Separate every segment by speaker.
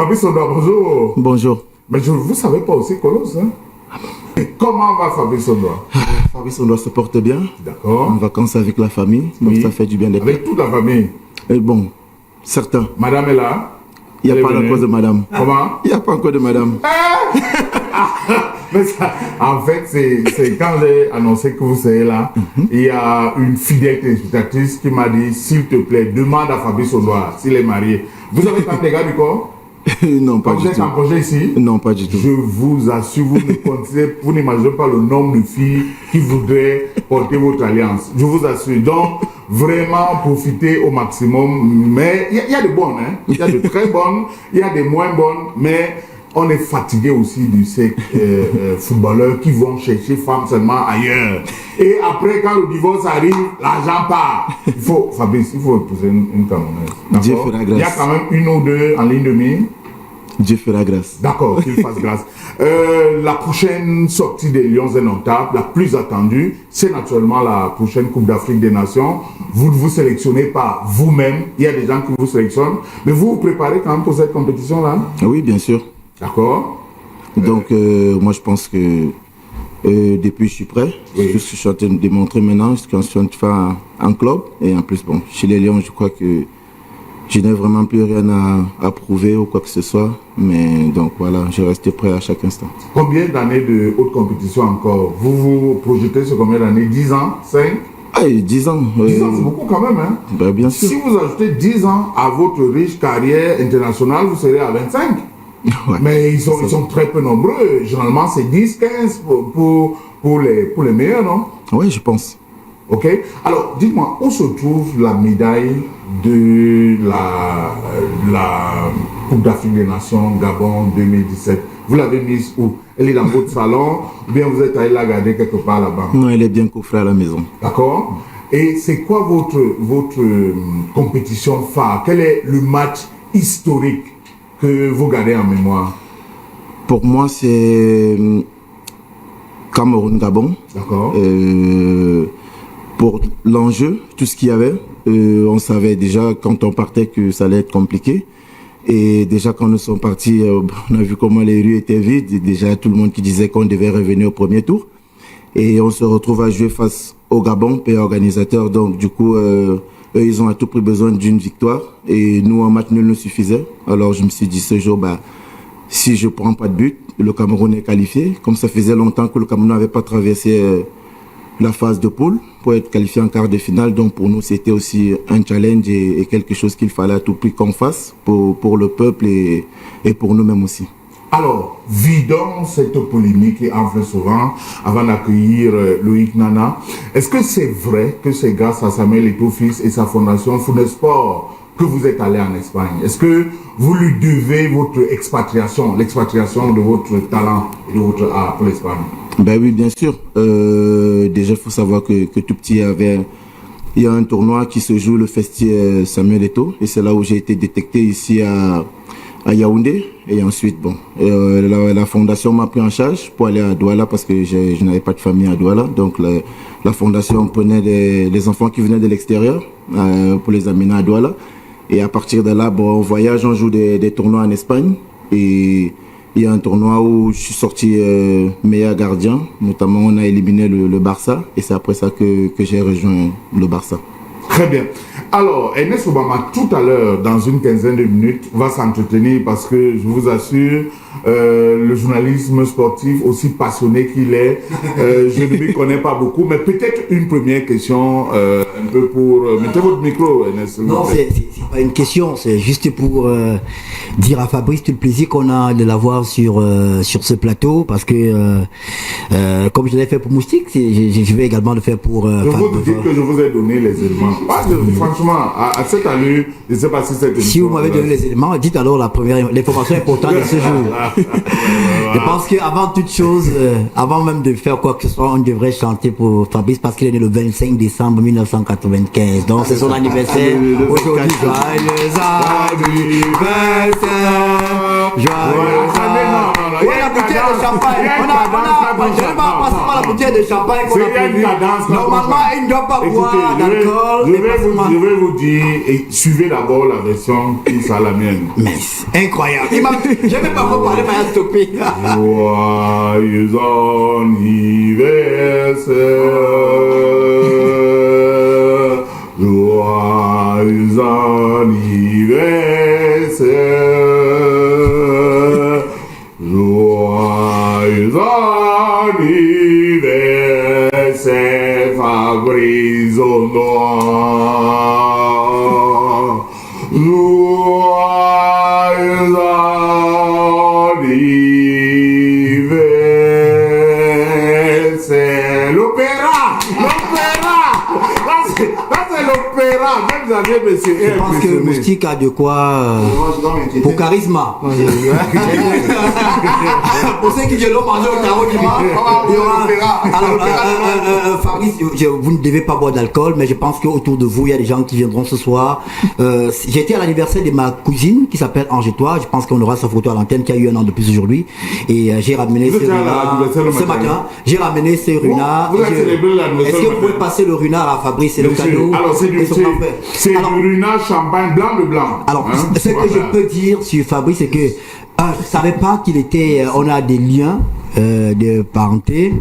Speaker 1: Fabrice Ondoa, bonjour.
Speaker 2: Bonjour.
Speaker 1: Mais vous ne savez pas aussi Colosse, hein? Et comment va Fabrice Ondoa?
Speaker 2: Fabrice Ondoa se porte bien.
Speaker 1: D'accord.
Speaker 2: En vacances avec la famille, donc
Speaker 1: oui.
Speaker 2: Ça fait du bien d'être.
Speaker 1: Avec toute la famille?
Speaker 2: Et bon, certains.
Speaker 1: Madame est là?
Speaker 2: Il n'y a pas encore de madame.
Speaker 1: Comment?
Speaker 2: Il n'y a pas encore de madame.
Speaker 1: Mais ça, en fait, c'est quand j'ai annoncé que vous serez là, il y a une fidèle téléspectatrice qui m'a dit, s'il te plaît, demande à Fabrice Ondoa s'il est marié. Vous avez tant de gars du corps?
Speaker 2: Non, pas du tout.
Speaker 1: Vous êtes en projet ici?
Speaker 2: Non, pas du tout.
Speaker 1: Je vous assure, vous n'imaginez pas le nombre de filles qui voudraient porter votre alliance. Je vous assure. Donc, vraiment, profitez au maximum. Mais il y a de bonnes, hein. Il y a de très bonnes, il y a des moins bonnes, mais on est fatigué aussi de ces footballeurs qui vont chercher femmes seulement ailleurs. Et après, quand le divorce arrive, l'argent part. Fabrice, il faut épouser une Camerounaise.
Speaker 2: Dieu fera grâce.
Speaker 1: Il y a quand même une ou deux en ligne de mire.
Speaker 2: Dieu fera grâce.
Speaker 1: D'accord, qu'il fasse grâce. La prochaine sortie des Lions Indomptables, la plus attendue, c'est naturellement la prochaine Coupe d'Afrique des Nations. Vous ne vous sélectionnez pas vous-même, il y a des gens qui vous sélectionnent, mais vous vous préparez quand même pour cette compétition-là?
Speaker 2: Oui, bien sûr.
Speaker 1: D'accord.
Speaker 2: Donc, moi, je pense que depuis, je suis prêt.
Speaker 1: Oui.
Speaker 2: Tout ce que je suis en train de démontrer maintenant, c'est que je suis en train de faire un club. Et en plus, bon, chez les Lions, je crois que je n'ai vraiment plus rien à prouver ou quoi que ce soit. Mais donc, voilà, je reste prêt à chaque instant.
Speaker 1: Combien d'années de haute compétition encore? Vous vous projetez sur combien d'années? 10 ans? 5?
Speaker 2: Ah, 10 ans.
Speaker 1: 10 ans, c'est beaucoup quand même, hein?
Speaker 2: Ben, bien sûr.
Speaker 1: Si vous ajoutez 10 ans à votre riche carrière internationale, vous serez à 25.
Speaker 2: Ouais.
Speaker 1: Mais ils sont très peu nombreux. Généralement, c'est 10, 15 pour les meilleurs, non?
Speaker 2: Oui, je pense.
Speaker 1: Ok. Alors, dites-moi, où se trouve la médaille de la Coupe d'Afrique des Nations Gabon 2017? Vous l'avez mise où? Elle est dans votre salon ou bien vous êtes allé la garder quelque part là-bas?
Speaker 2: Non, elle est bien coffrée à la maison.
Speaker 1: D'accord. Et c'est quoi votre compétition phare? Quel est le match historique que vous gardez en mémoire?
Speaker 2: Pour moi, c'est Cameroun-Gabon.
Speaker 1: D'accord.
Speaker 2: Pour l'enjeu, tout ce qu'il y avait, on savait déjà quand on partait que ça allait être compliqué. Et déjà quand nous sommes partis, on a vu comment les rues étaient vides. Déjà tout le monde qui disait qu'on devait revenir au premier tour. Et on se retrouve à jouer face au Gabon, pays organisateur. Donc du coup, eux, ils ont à tout prix besoin d'une victoire. Et nous, un match nul nous suffisait. Alors je me suis dit ce jour, si je prends pas de but, le Cameroun est qualifié. Comme ça faisait longtemps que le Cameroun n'avait pas traversé la phase de poule pour être qualifié en quart de finale. Donc pour nous, c'était aussi un challenge et quelque chose qu'il fallait à tout prix qu'on fasse pour le peuple et pour nous-mêmes aussi.
Speaker 1: Alors, vidons cette polémique qui enfle souvent avant d'accueillir Loïc Nana. Est-ce que c'est vrai que c'est grâce à Samuel Eto'o-Fils et sa fondation Founesport que vous êtes allé en Espagne? Est-ce que vous lui devez votre expatriation, l'expatriation de votre talent et de votre art pour l'Espagne?
Speaker 2: Ben oui, bien sûr. Déjà, il faut savoir que tout petit, il y a un tournoi qui se joue, le Festival Samuel Eto'o, et c'est là où j'ai été détecté ici à Yaoundé. Et ensuite, bon, la fondation m'a pris en charge pour aller à Douala parce que je n'avais pas de famille à Douala. Donc la fondation prenait les enfants qui venaient de l'extérieur pour les amener à Douala. Et à partir de là, bon, on voyage, on joue des tournois en Espagne. Et il y a un tournoi où je suis sorti meilleur gardien. Notamment, on a éliminé le Barça. Et c'est après ça que j'ai rejoint le Barça.
Speaker 1: Très bien. Alors, Ernest Obama, tout à l'heure, dans une quinzaine de minutes, va s'entretenir parce que, je vous assure, le journalisme sportif, aussi passionné qu'il est, je ne lui connais pas beaucoup, mais peut-être une première question, un peu pour... mettez votre micro, Ernest.
Speaker 3: Non, c'est pas une question, c'est juste pour dire à Fabrice tout le plaisir qu'on a de l'avoir sur ce plateau, parce que, comme je l'ai fait pour Moustique, je vais également le faire pour...
Speaker 1: je vous dis que je vous ai donné les éléments. Parce que, franchement, à cette allure, je ne sais pas si c'est...
Speaker 3: Si vous m'avez donné les éléments, dites alors l'information importante de ce jour. Je pense qu'avant toute chose, avant même de faire quoi que ce soit, on devrait chanter pour Fabrice parce qu'il est né le 25 décembre 1995. Donc c'est son anniversaire. Aujourd'hui, joyeux anniversaire. Joyeux anniversaire. On a la bouteille de champagne. Je ne vais pas passer par la bouteille de champagne qu'on a prévu. Normalement, il ne doit pas boire d'alcool.
Speaker 1: Je vais vous dire, et suivez d'abord la version qui sera la mienne.
Speaker 3: Mais c'est incroyable. Je ne vais pas vous parler, mais stopper.
Speaker 1: Joyeux anniversaire. Joyeux anniversaire. Joyeux anniversaire, Fabrice Ondoa. Joyeux anniversaire. L'opéra. Là, c'est l'opéra. Même Xavier, monsieur.
Speaker 3: Je pense que Moustique a de quoi pour charisme. Pour ceux qui l'ont mangé au carreau dimanche, alors, Fabrice, vous ne devez pas boire d'alcool, mais je pense qu'autour de vous, il y a des gens qui viendront ce soir. J'étais à l'anniversaire de ma cousine qui s'appelle Angétois. Je pense qu'on aura sa photo à l'antenne qui a eu 1 an de plus aujourd'hui. Et j'ai ramené ce runard ce matin. J'ai ramené ce runard. Est-ce que vous pouvez passer le runard à Fabrice? C'est le cadeau.
Speaker 1: Alors, c'est du runard champagne blanc de blanc.
Speaker 3: Alors, ce que je peux dire sur Fabrice, c'est que je ne savais pas qu'il était. On a des liens de parenté,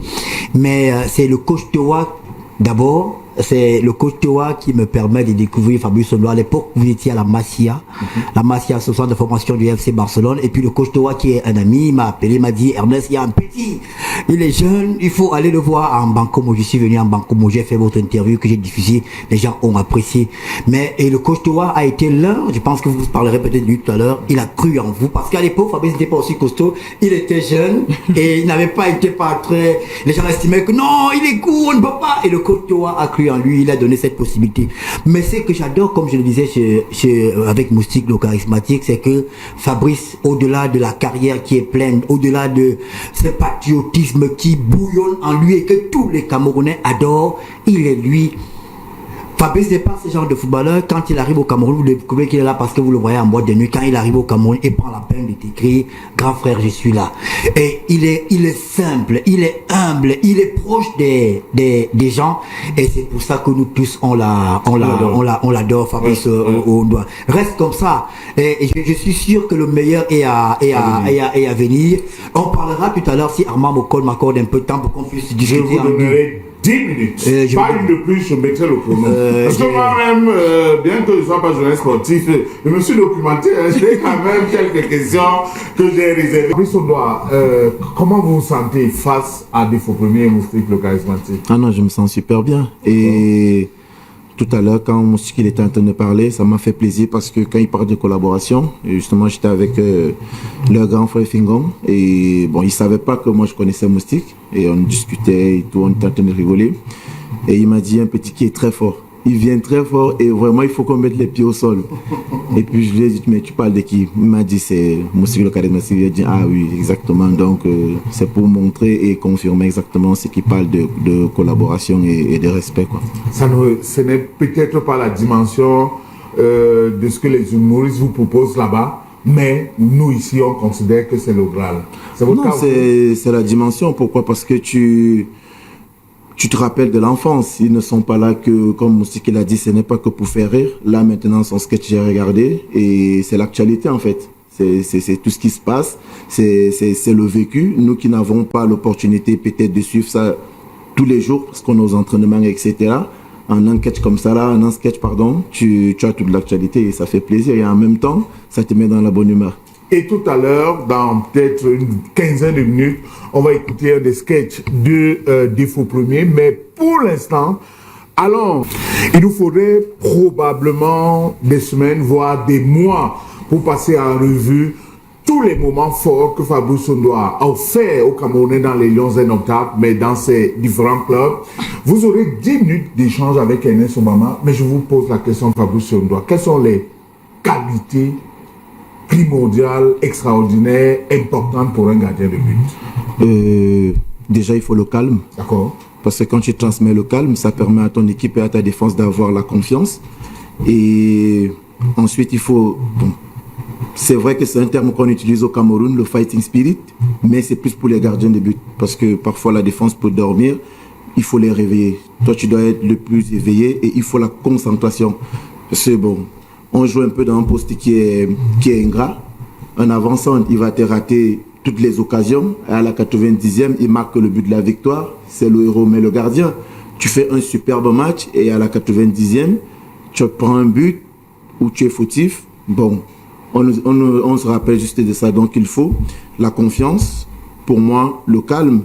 Speaker 3: mais c'est le coach Toa d'abord. C'est le coach Toa qui me permet de découvrir Fabrice Ondoa. À l'époque, vous étiez à la Masia. La Masia, ce centre de formation du FC Barcelone. Et puis le coach Toa, qui est un ami, m'a appelé, m'a dit, Ernest, il y a un petit. Il est jeune, il faut aller le voir en Bancomo. Je suis venu en Bancomo, j'ai fait votre interview que j'ai diffusée. Les gens ont apprécié. Et le coach Toa a été l'un, je pense que vous parlerez peut-être de lui tout à l'heure, il a cru en vous. Parce qu'à l'époque, Fabrice n'était pas aussi costaud. Il était jeune et il n'avait pas été pas très. Les gens estimaient que non, il est court, on ne peut pas. Et le coach Toa a cru en lui, il a donné cette possibilité. Mais ce que j'adore, comme je le disais avec Moustique, le charismatique, c'est que Fabrice, au-delà de la carrière qui est pleine, au-delà de ce patriotisme qui bouillonne en lui et que tous les Camerounais adorent, il est lui. Fabrice n'est pas ce genre de footballeur. Quand il arrive au Cameroun, vous découvrez qu'il est là parce que vous le voyez en boîte de nuit. Quand il arrive au Cameroun, il prend la peine de t'écrire, grand frère, je suis là. Et il est simple, il est humble, il est proche des gens. Et c'est pour ça que nous tous, on l'adore, Fabrice Ondoa. Reste comme ça. Et je suis sûr que le meilleur est à venir. On parlera tout à l'heure si Armand Mokol m'accorde un peu de temps pour qu'on puisse discuter.
Speaker 1: Je vous donnerai 10 minutes. Pas une de plus, je mettrai le chrono. Parce que moi-même, bien que je ne sois pas journaliste sportif, je me suis documenté. J'ai quand même quelques questions que j'ai réservées. Fabrice Ondoa, comment vous vous sentez face à Défaut Premier Moustique, le charismatique?
Speaker 2: Ah non, je me sens super bien. Et tout à l'heure, quand Moustique était en train de parler, ça m'a fait plaisir parce que quand il parle de collaboration, justement, j'étais avec leur grand frère Fingom. Et bon, il ne savait pas que moi je connaissais Moustique. Et on discutait et tout, on était en train de rigoler. Et il m'a dit un petit qui est très fort. Il vient très fort et vraiment il faut qu'on mette les pieds au sol. Et puis je lui ai dit, mais tu parles de qui? Il m'a dit, c'est Moustique le charismatique. Il a dit, ah oui, exactement. Donc c'est pour montrer et confirmer exactement ce qu'il parle de collaboration et de respect, quoi.
Speaker 1: Ce n'est peut-être pas la dimension de ce que les humoristes vous proposent là-bas. Mais nous ici, on considère que c'est le Graal. C'est votre cas?
Speaker 2: Non, c'est la dimension. Pourquoi? Parce que tu te rappelles de l'enfance. Ils ne sont pas là que, comme Moustique l'a dit, ce n'est pas que pour faire rire. Là, maintenant, son sketch, j'ai regardé et c'est l'actualité, en fait. C'est tout ce qui se passe. C'est le vécu. Nous qui n'avons pas l'opportunité peut-être de suivre ça tous les jours parce qu'on a aux entraînements, etc. Un sketch comme ça là, tu as toute l'actualité et ça fait plaisir et en même temps, ça te met dans la bonne humeur.
Speaker 1: Et tout à l'heure, dans peut-être une quinzaine de minutes, on va écouter un des sketchs de Défaut Premier. Mais pour l'instant, il nous faudrait probablement des semaines, voire des mois pour passer en revue tous les moments forts que Fabrice Ondoa a offert aux Camerounais dans les Lions Indomptables, mais dans ses différents clubs. Vous aurez 10 minutes d'échange avec Ernest Obama, mais je vous pose la question, Fabrice Ondoa. Quelles sont les qualités primordiales, extraordinaires, importantes pour un gardien de but?
Speaker 2: Déjà, il faut le calme.
Speaker 1: D'accord.
Speaker 2: Parce que quand tu transmets le calme, ça permet à ton équipe et à ta défense d'avoir la confiance. Et ensuite, il faut... c'est vrai que c'est un terme qu'on utilise au Cameroun, le fighting spirit, mais c'est plus pour les gardiens de but. Parce que parfois la défense peut dormir, il faut les réveiller. Toi, tu dois être le plus éveillé et il faut la concentration. C'est bon. On joue un peu dans un poste qui est ingrat. En avançant, il va te rater toutes les occasions. À la 90e, il marque le but de la victoire. C'est le héros, mais le gardien. Tu fais un superbe match et à la 90e, tu prends un but où tu es fautif. Bon, on se rappelle juste de ça. Donc, il faut la confiance, pour moi, le calme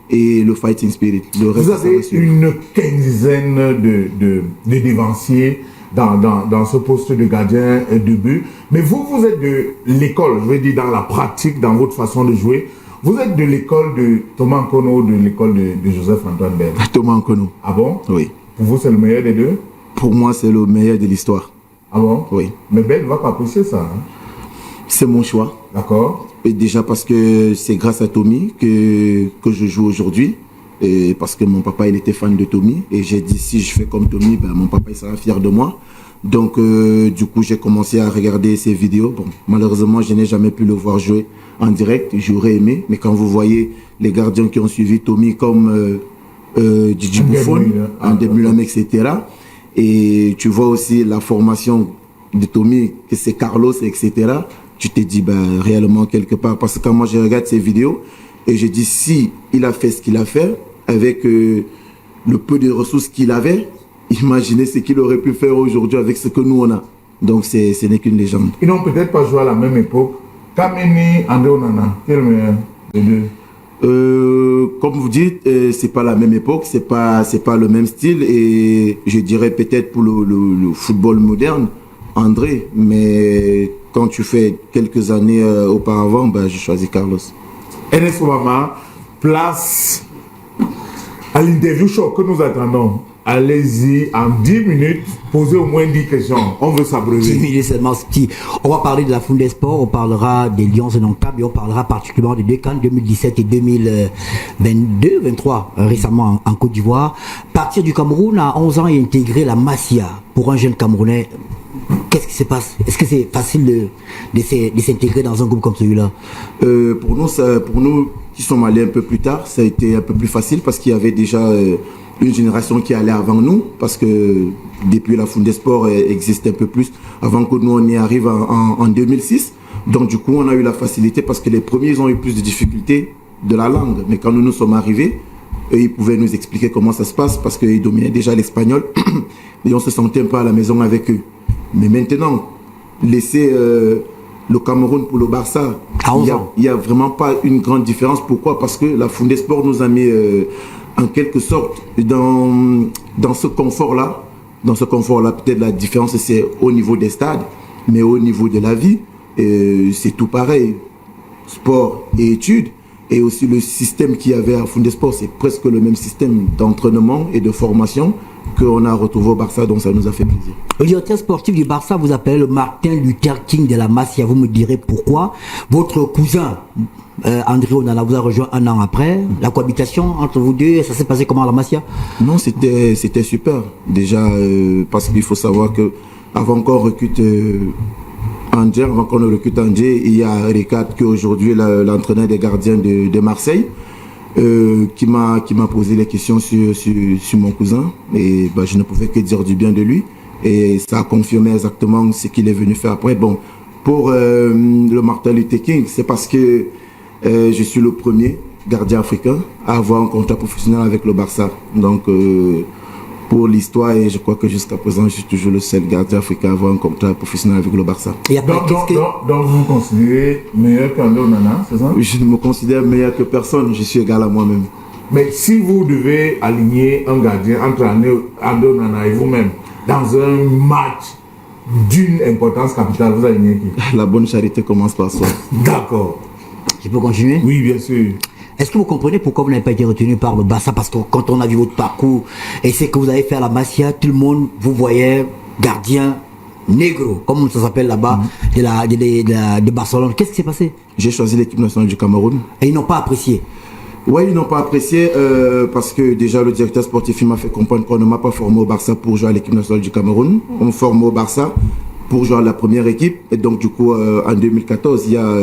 Speaker 2: et le fighting spirit. Le reste,
Speaker 1: vous avez une quinzaine de dévanciers dans ce poste de gardien de but. Mais vous êtes de l'école, je veux dire, dans la pratique, dans votre façon de jouer. Vous êtes de l'école de Thomas Nkono, de l'école de Joseph-Antoine Bell.
Speaker 2: Thomas Nkono.
Speaker 1: Ah bon?
Speaker 2: Oui.
Speaker 1: Pour vous, c'est le meilleur des deux?
Speaker 2: Pour moi, c'est le meilleur de l'histoire.
Speaker 1: Ah bon?
Speaker 2: Oui.
Speaker 1: Mais Bell ne va pas apprécier ça. Hein?
Speaker 2: C'est mon choix.
Speaker 1: D'accord.
Speaker 2: Et déjà parce que c'est grâce à Tommy que je joue aujourd'hui. Et parce que mon papa, il était fan de Tommy. Et j'ai dit, si je fais comme Tommy, ben, mon papa, il sera fier de moi. Donc, du coup, j'ai commencé à regarder ses vidéos. Bon, malheureusement, je n'ai jamais pu le voir jouer en direct. J'aurais aimé. Mais quand vous voyez les gardiens qui ont suivi Tommy comme Djidji Buffon, André Mulam, etc. Et tu vois aussi la formation de Tommy, que c'est Carlos, etc. Tu te dis, ben, réellement, quelque part. Parce que quand moi, je regarde ces vidéos, et je dis, si il a fait ce qu'il a fait, avec le peu de ressources qu'il avait, imaginez ce qu'il aurait pu faire aujourd'hui avec ce que nous on a. Donc ce n'est qu'une légende.
Speaker 1: Ils n'ont peut-être pas joué à la même époque. Kameni, André Onana, quel est le meilleur des deux?
Speaker 2: Comme vous dites, c'est pas la même époque, c'est pas le même style et je dirais peut-être pour le football moderne, André. Mais quand tu fais quelques années auparavant, ben, j'ai choisi Carlos.
Speaker 1: Ernest Ouama, place à l'interview show que nous attendons. Allez-y, en 10 minutes, posez au moins 10 questions. On veut s'abreuver.
Speaker 3: 10 minutes seulement, petit. On va parler de la Foule des Sports, on parlera des Lions indomptables et on parlera particulièrement des deux CAN 2017 et 2022-23 récemment en Côte d'Ivoire. Partir du Cameroun à 11 ans et intégrer la Masia pour un jeune Camerounais. Qu'est-ce qui se passe? Est-ce que c'est facile de s'intégrer dans un groupe comme celui-là?
Speaker 2: Pour nous qui sommes allés un peu plus tard, ça a été un peu plus facile parce qu'il y avait déjà une génération qui allait avant nous, parce que depuis la Foule des Sports existe un peu plus, avant que nous on y arrive en 2006. Donc du coup on a eu la facilité parce que les premiers ils ont eu plus de difficultés de la langue. Mais quand nous sommes arrivés, eux, ils pouvaient nous expliquer comment ça se passe parce qu'ils dominaient déjà l'espagnol et on se sentait un peu à la maison avec eux. Mais maintenant, laisser le Cameroun pour le Barça, il n'y a vraiment pas une grande différence. Pourquoi? Parce que la Foule des Sports nous a mis en quelque sorte dans ce confort-là. Dans ce confort-là, peut-être la différence c'est au niveau des stades, mais au niveau de la vie, c'est tout pareil. Sport et études. Et aussi le système qu'il y avait à Foule des Sports, c'est presque le même système d'entraînement et de formation qu'on a retrouvé au Barça, donc ça nous a fait plaisir.
Speaker 3: Le directeur sportif du Barça vous appelle le Martin Luther King de la Masia. Vous me direz pourquoi. Votre cousin André Onana vous a rejoint un an après. La cohabitation entre vous deux, ça s'est passé comment à la Masia?
Speaker 2: Non, c'était super. Déjà, parce qu'il faut savoir que avant qu'on recrute Angers, avant qu'on recrute Angers, il y a Ricard qui est aujourd'hui l'entraîneur des gardiens de Marseille. Qui m'a posé les questions sur mon cousin et bah, je ne pouvais que dire du bien de lui et ça a confirmé exactement ce qu'il est venu faire après. Bon, pour le Martin Luther King, c'est parce que je suis le premier gardien africain à avoir un contrat professionnel avec le Barça. Donc pour l'histoire, et je crois que jusqu'à présent, je suis toujours le seul gardien africain à avoir un contrat professionnel avec le Barça.
Speaker 1: Et après, donc vous vous considérez meilleur qu'André Onana, c'est ça?
Speaker 2: Je ne me considère meilleur que personne, je suis égal à moi-même.
Speaker 1: Mais si vous devez aligner un gardien entre André Onana et vous-même dans un match d'une importance capitale, vous alignez qui?
Speaker 2: La bonne charité commence par soi.
Speaker 1: D'accord.
Speaker 3: Je peux continuer?
Speaker 1: Oui, bien sûr.
Speaker 3: Est-ce que vous comprenez pourquoi vous n'avez pas été retenu par le Barça? Parce que quand on a vu votre parcours et ce que vous avez fait à la Masia, tout le monde vous voyait gardien négro, comme ça s'appelle là-bas, de Barcelone. Qu'est-ce qui s'est passé?
Speaker 2: J'ai choisi l'équipe nationale du Cameroun.
Speaker 3: Et ils n'ont pas apprécié?
Speaker 2: Oui, ils n'ont pas apprécié parce que déjà le directeur sportif m'a fait comprendre qu'on ne m'a pas formé au Barça pour jouer à l'équipe nationale du Cameroun. On me forme au Barça pour jouer à la première équipe. Et donc, du coup, en 2014, il y a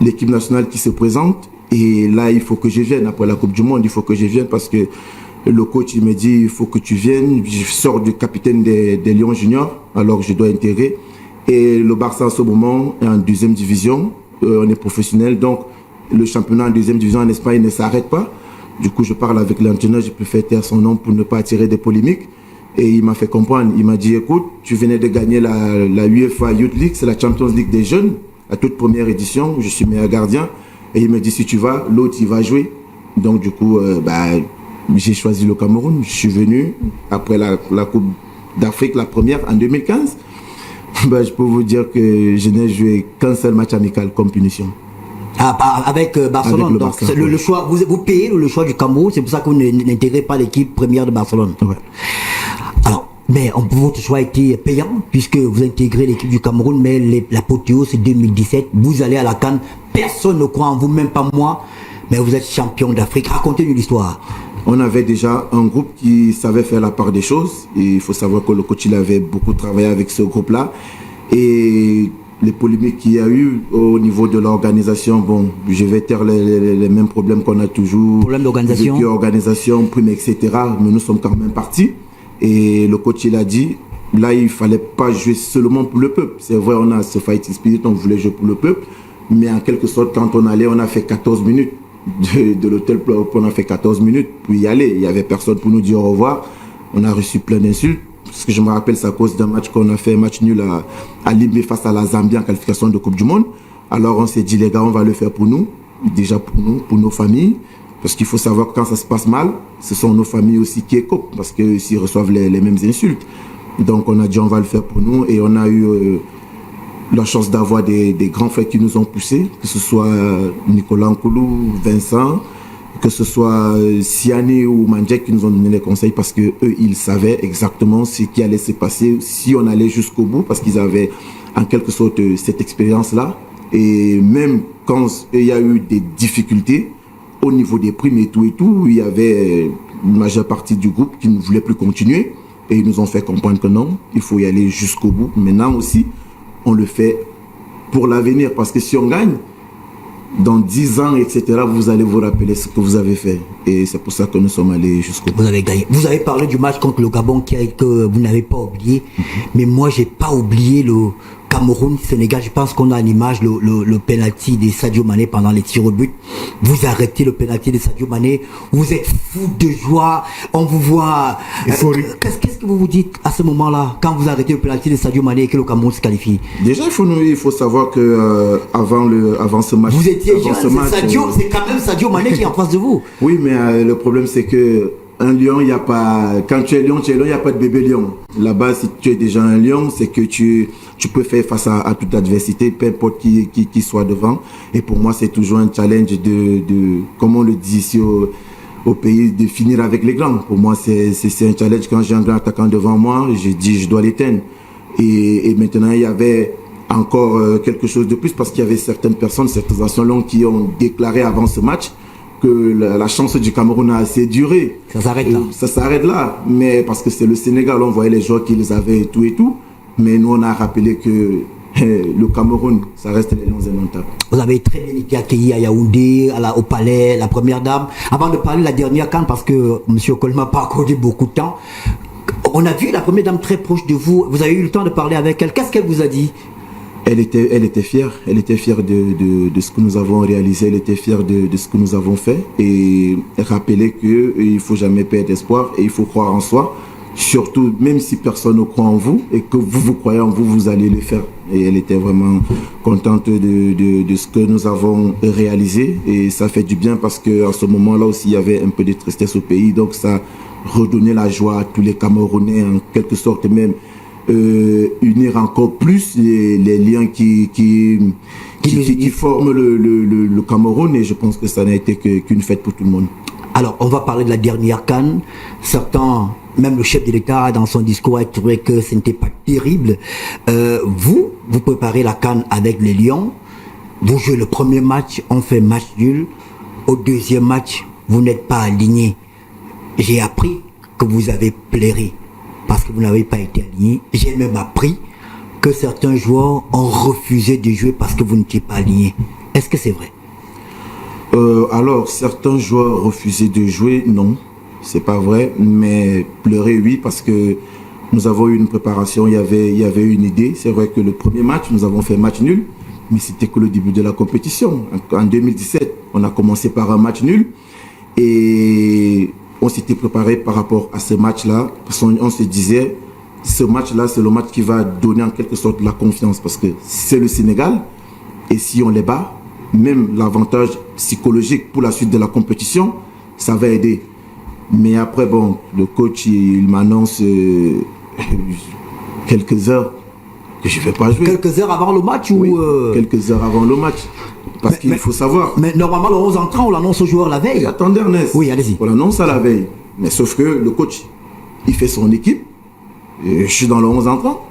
Speaker 2: l'équipe nationale qui se présente. Et là, il faut que je vienne. Après la Coupe du Monde, il faut que je vienne parce que le coach, il me dit, il faut que tu viennes. Je sors du capitaine des Lions Juniors, alors je dois intégrer. Et le Barça, en ce moment, est en deuxième division. On est professionnel. Donc, le championnat en deuxième division en Espagne ne s'arrête pas. Du coup, je parle avec l'entraîneur, je préfère taire son nom pour ne pas attirer des polémiques. Et il m'a fait comprendre. Il m'a dit, écoute, tu venais de gagner la UEFA Youth League, c'est la Champions League des jeunes, la toute première édition. Je suis meilleur gardien. Et il me dit, si tu vas, l'autre, il va jouer. Donc, du coup, j'ai choisi le Cameroun. Je suis venu après la Coupe d'Afrique, la première, en 2015. Je peux vous dire que je n'ai joué qu'un seul match amical comme punition.
Speaker 3: Avec Barcelone.
Speaker 2: Avec le
Speaker 3: donc,
Speaker 2: Barça,
Speaker 3: le choix, vous payez le choix du Cameroun, c'est pour ça que vous n'intégrez pas l'équipe première de Barcelone.
Speaker 2: Ouais.
Speaker 3: Alors, mais votre choix a été payant, puisque vous intégrez l'équipe du Cameroun, mais l'apothéose c'est 2017, vous allez à la CAN, personne ne croit en vous, même pas moi, mais vous êtes champion d'Afrique. Racontez-nous l'histoire.
Speaker 2: On avait déjà un groupe qui savait faire la part des choses. Et il faut savoir que le coach, il avait beaucoup travaillé avec ce groupe-là. Et les polémiques qu'il y a eu au niveau de l'organisation, bon, je vais taire les mêmes problèmes qu'on a toujours.
Speaker 3: Problème d'organisation.
Speaker 2: Organisation, prime, etc. Mais nous sommes quand même partis. Et le coach, il a dit, là, il ne fallait pas jouer seulement pour le peuple. C'est vrai, on a ce fighting spirit, on voulait jouer pour le peuple. Mais en quelque sorte, quand on allait, on a fait 14 minutes. De l'hôtel, on a fait 14 minutes pour y aller. Il n'y avait personne pour nous dire au revoir. On a reçu plein d'insultes. Parce que je me rappelle, c'est à cause d'un match qu'on a fait, un match nul à Libye face à la Zambie en qualification de Coupe du Monde. Alors on s'est dit, les gars, on va le faire pour nous. Déjà pour nous, pour nos familles. Parce qu'il faut savoir que quand ça se passe mal, ce sont nos familles aussi qui écopent. Parce qu'eux aussi reçoivent les mêmes insultes. Donc on a dit, on va le faire pour nous. Et on a eu la chance d'avoir des grands frères qui nous ont poussés, que ce soit Nicolas Nkoulou, Vincent, que ce soit Siani ou Mandjek qui nous ont donné les conseils parce que eux ils savaient exactement ce qui allait se passer si on allait jusqu'au bout parce qu'ils avaient en quelque sorte cette expérience-là. Et même quand il y a eu des difficultés au niveau des primes et tout, il y avait une majeure partie du groupe qui ne voulait plus continuer et ils nous ont fait comprendre que non, il faut y aller jusqu'au bout. Maintenant aussi, on le fait pour l'avenir parce que si on gagne dans 10 ans, etc., vous allez vous rappeler ce que vous avez fait. Et c'est pour ça que nous sommes allés jusqu'au bout.
Speaker 3: Vous avez gagné. Vous avez parlé du match contre le Gabon que vous n'avez pas oublié. Mais moi, j'ai pas oublié le Cameroun-Sénégal. Je pense qu'on a à l'image le penalty de Sadio Mané pendant les tirs au but. Vous arrêtez le penalty de Sadio Mané. Vous êtes fou de joie. On vous voit. Qu'est-ce que vous vous dites à ce moment-là quand vous arrêtez le penalty de Sadio Mané et que le Cameroun se qualifie?
Speaker 2: Déjà, il faut savoir que avant ce match,
Speaker 3: vous étiez jeune. C'est quand même Sadio Mané qui est en face de vous.
Speaker 2: Oui, mais le problème c'est que un lion, il y a pas. Quand tu es lion, il n'y a pas de bébé lion. Là-bas, si tu es déjà un lion, c'est que tu peux faire face à toute adversité, peu importe qui soit devant. Et pour moi, c'est toujours un challenge de comme on le dit ici au pays, de finir avec les grands. Pour moi, c'est un challenge. Quand j'ai un grand attaquant devant moi, je dis je dois l'éteindre. Et maintenant, il y avait encore quelque chose de plus parce qu'il y avait certaines personnes, certains anciens qui ont déclaré avant ce match que la chance du Cameroun a assez duré.
Speaker 3: Ça s'arrête là.
Speaker 2: Ça s'arrête là. Mais parce que c'est le Sénégal, on voyait les joueurs qu'ils avaient et tout. Mais nous, on a rappelé que le Cameroun, ça reste les Lions indomptables.
Speaker 3: Vous avez très bien été accueilli à Yaoundé, au palais, la première dame. Avant de parler de la dernière CAN, parce que M. Colma n'a pas accordé beaucoup de temps, on a vu la première dame très proche de vous. Vous avez eu le temps de parler avec elle. Qu'est-ce qu'elle vous a dit?
Speaker 2: Elle était fière. Elle était fière de ce que nous avons réalisé. Elle était fière de ce que nous avons fait. Et rappeler qu'il ne faut jamais perdre espoir et il faut croire en soi. Surtout, même si personne ne croit en vous et que vous croyez en vous, vous allez le faire. Et elle était vraiment contente de ce que nous avons réalisé. Et ça fait du bien parce qu'à ce moment-là aussi, il y avait un peu de tristesse au pays. Donc ça redonnait la joie à tous les Camerounais, en quelque sorte même. Unir encore plus les liens qui forment le Cameroun et je pense que ça n'a été qu'une fête pour tout le monde.
Speaker 3: Alors, on va parler de la dernière CAN. Certains, même le chef de l'État, dans son discours, a trouvé que ce n'était pas terrible. Vous préparez la CAN avec les Lions. Vous jouez le premier match, on fait match nul. Au deuxième match, vous n'êtes pas aligné. J'ai appris que vous avez plairé parce que vous n'avez pas été aligné. J'ai même appris que certains joueurs ont refusé de jouer parce que vous n'étiez pas aligné. Est-ce que c'est vrai?
Speaker 2: Alors, certains joueurs refusaient de jouer, non, c'est pas vrai, mais pleurer, oui, parce que nous avons eu une préparation, il y avait une idée. C'est vrai que le premier match, nous avons fait match nul, mais c'était que le début de la compétition. En 2017, on a commencé par un match nul et on s'était préparé par rapport à ce match-là, parce qu'on se disait, ce match-là, c'est le match qui va donner en quelque sorte la confiance, parce que c'est le Sénégal, et si on les bat, même l'avantage psychologique pour la suite de la compétition, ça va aider. Mais après, bon, le coach, il m'annonce quelques heures que je ne vais pas jouer.
Speaker 3: Quelques heures avant le match
Speaker 2: Oui,
Speaker 3: ou
Speaker 2: quelques heures avant le match. Parce qu'il faut savoir.
Speaker 3: Mais normalement, le 11 entrant, on l'annonce aux joueurs la veille.
Speaker 2: Attendez, Ernest.
Speaker 3: Oui, allez-y.
Speaker 2: On l'annonce à la veille. Mais sauf que le coach, il fait son équipe. Et je suis dans le 11 entrant.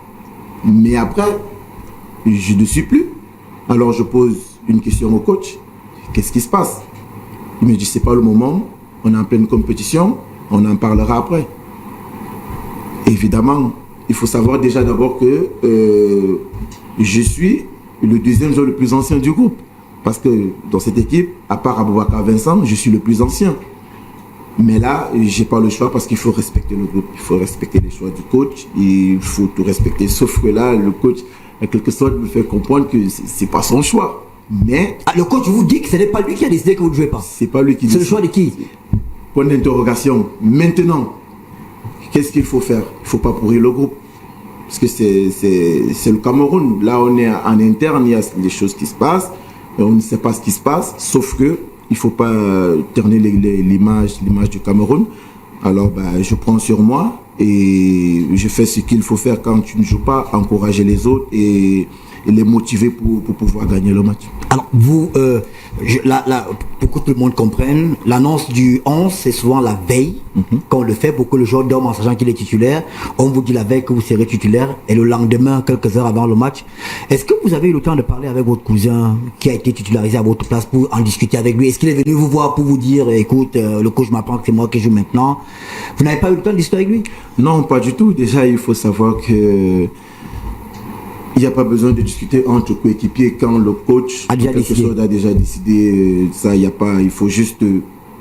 Speaker 2: Mais après, je ne suis plus. Alors je pose une question au coach. Qu'est-ce qui se passe? Il me dit, c'est pas le moment. On est en pleine compétition. On en parlera après. Évidemment, il faut savoir déjà d'abord que je suis le deuxième joueur le plus ancien du groupe. Parce que dans cette équipe, à part Aboubakar Vincent, je suis le plus ancien. Mais là, j'ai pas le choix parce qu'il faut respecter le groupe. Il faut respecter les choix du coach. Il faut tout respecter. Sauf que là, le coach, en quelque sorte, me fait comprendre que c'est pas son choix. Mais...
Speaker 3: Ah, le coach vous dit que ce n'est pas lui qui a décidé que vous ne jouez pas.
Speaker 2: C'est pas lui qui décide.
Speaker 3: C'est le choix de qui?
Speaker 2: Point d'interrogation. Maintenant, qu'est-ce qu'il faut faire? Il ne faut pas pourrir le groupe. Parce que c'est le Cameroun. Là, on est en interne, il y a des choses qui se passent. Et on ne sait pas ce qui se passe. Sauf que il ne faut pas terner l'image du Cameroun. Alors, je prends sur moi et je fais ce qu'il faut faire quand tu ne joues pas, encourager les autres et les motiver pour pouvoir gagner le match.
Speaker 3: Alors, vous, pour que tout le monde comprenne, l'annonce du 11, c'est souvent la veille. Quand on le fait, beaucoup de joueurs dorment en sachant qu'il est titulaire. On vous dit la veille que vous serez titulaire et le lendemain, quelques heures avant le match. Est-ce que vous avez eu le temps de parler avec votre cousin qui a été titularisé à votre place pour en discuter avec lui? Est-ce qu'il est venu vous voir pour vous dire, écoute, le coach m'apprend que c'est moi qui joue maintenant? Vous n'avez pas eu le temps de discuter avec lui?
Speaker 2: Non, pas du tout. Déjà, il faut savoir que il n'y a pas besoin de discuter entre coéquipiers quand le coach
Speaker 3: a déjà
Speaker 2: décidé ça. Il faut juste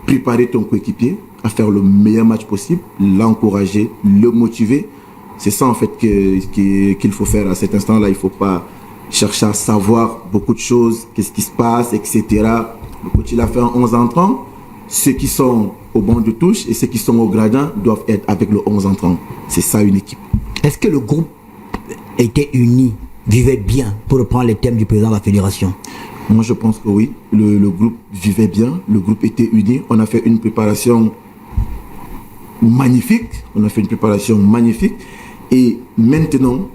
Speaker 2: préparer ton coéquipier à faire le meilleur match possible, l'encourager, le motiver. C'est ça en fait qu'il faut faire à cet instant-là. Il ne faut pas chercher à savoir beaucoup de choses, qu'est-ce qui se passe, etc. Le coach il a fait un 11 entrant. Ceux qui sont au banc de touche et ceux qui sont au gradin doivent être avec le 11 entrant. C'est ça une équipe.
Speaker 3: Est-ce que le groupe était uni, vivait bien, pour reprendre les thèmes du président de la fédération?
Speaker 2: Moi, je pense que oui. Le groupe vivait bien, le groupe était uni. On a fait une préparation magnifique. Et maintenant,